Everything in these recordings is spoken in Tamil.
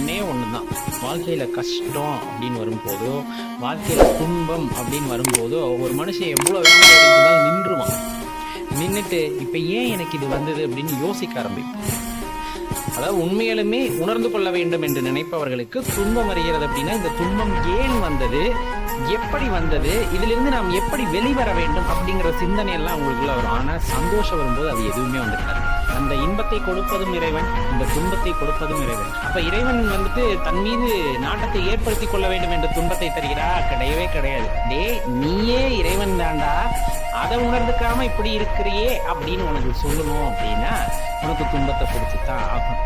ஒன்றே ஒன்று தான். வாழ்க்கையில் கஷ்டம் அப்படின்னு வரும்போதோ, வாழ்க்கையில் துன்பம் அப்படின்னு வரும்போதோ, ஒரு மனுஷன் எவ்வளோ வேலை இருந்தாலும் நின்றுவான். நின்றுட்டு இப்போ ஏன் எனக்கு இது வந்தது அப்படின்னு யோசிக்க ஆரம்பிப்பான். அதாவது உண்மையிலுமே உணர்ந்து கொள்ள வேண்டும் என்று நினைப்பவர்களுக்கு துன்பம் வருகிறது அப்படின்னா இந்த துன்பம் ஏன் வந்தது, எப்படி வந்தது, இதிலிருந்து நாம் எப்படி வெளிவர வேண்டும் அப்படிங்கிற சிந்தனை எல்லாம் உங்களுக்குள்ள வரும். ஆனால் சந்தோஷம் வரும்போது அது எதுவுமே வந்துருக்காது. அந்த இன்பத்தை கொடுப்பதும் இறைவன், இந்த துன்பத்தை கொடுப்பதும் இறைவன். அப்ப இறைவன் தன் மீது நாட்டத்தை ஏற்படுத்தி கொள்ள வேண்டும் என்று துன்பத்தை தருகிறா? கிடையவே கிடையாது. நீயே இறைவன் தாண்டா, அதை உணர்ந்துக்காம இப்படி இருக்கிறியே அப்படின்னு உனக்கு சொல்லணும் அப்படின்னா உனக்கு துன்பத்தை கொடுத்துதான் ஆகும்.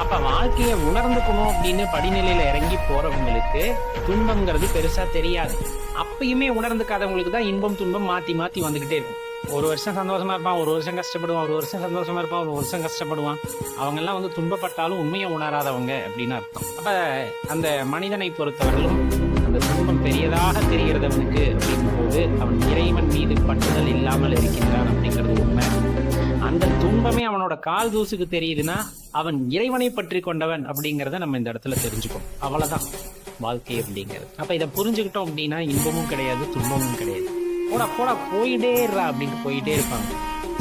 அப்ப வாழ்க்கையை உணர்ந்துக்கணும் அப்படின்னு படிநிலையில இறங்கி போறவங்களுக்கு துன்பங்கிறது பெருசா தெரியாது. அப்பயுமே உணர்ந்துக்காதவங்களுக்கு தான் இன்பம் துன்பம் மாத்தி மாத்தி வந்துகிட்டே இருக்கும். ஒரு வருஷம் சந்தோஷமா இருப்பான், ஒரு வருஷம் கஷ்டப்படுவான், ஒரு வருஷம் சந்தோஷமா இருப்பான், ஒரு வருஷம் கஷ்டப்படுவான். அவங்க எல்லாம் துன்பப்பட்டாலும் உண்மையை உணராதவங்க அப்படின்னு அர்த்தம். அப்ப அந்த மனிதனை பொறுத்தவரையிலும் அந்த துன்பம் பெரியதாக தெரிகிறது அவனுக்கு அப்படிங்கும் போது அவன் இறைவன் மீது பற்றுதல் இல்லாமல் இருக்கின்றான் அப்படிங்கிறது உண்மை. அந்த துன்பமே அவனோட கால் தூசுக்கு தெரியுதுன்னா அவன் இறைவனை பற்றி கொண்டவன் அப்படிங்கிறத நம்ம இந்த இடத்துல தெரிஞ்சுக்கணும். அவ்வளவுதான் வாழ்க்கை அப்படிங்கிறது. அப்ப இதை புரிஞ்சுக்கிட்டோம் அப்படின்னா இன்பமும் கிடையாது, துன்பமும் கிடையாது. போடா போடா போயிட்டே இருறா அப்படின்னு போயிட்டே இருப்பாங்க.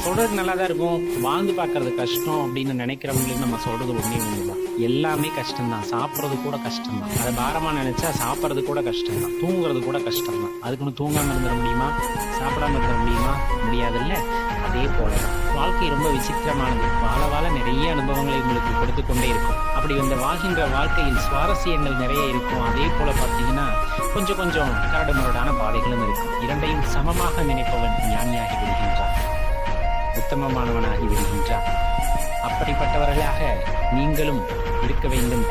சொல்றது நல்லா தான் இருக்கும், வாழ்ந்து பார்க்கறது கஷ்டம் அப்படின்னு நினைக்கிறவங்களுக்கு நம்ம சொல்றது ஒண்ணுதான். எல்லாமே கஷ்டம்தான். சாப்பிட்றது கூட கஷ்டம்தான். அதை பாரமா நினைச்சா சாப்பிட்றது கூட கஷ்டம்தான், தூங்குறது கூட கஷ்டம்தான். அதுக்குன்னு தூங்காம இருந்துட முடியுமா? சாப்பிடாம இருந்துட முடியுமா? முடியாதுல்ல. அதே போலதான் வாழ்க்கை ரொம்ப விசித்திரமானது. வாழ வாழ நிறைய அனுபவங்களை உங்களுக்கு கொடுத்து கொண்டே இருக்கும். அப்படி வாழ்கின்ற வாழ்க்கையில் சுவாரஸ்யங்கள் நிறைய இருக்கும். அதே போல பார்த்தீங்கன்னா கொஞ்சம் கொஞ்சம் கரடுமுரடான பாதைகளும் இருக்கும். இரண்டையும் சமமாக நினைப்பவன் ஞானியாகி விடுகின்றான், உத்தமமானவனாகி விடுகின்றான். அப்படிப்பட்டவர்களாக நீங்களும் இருக்க வேண்டும்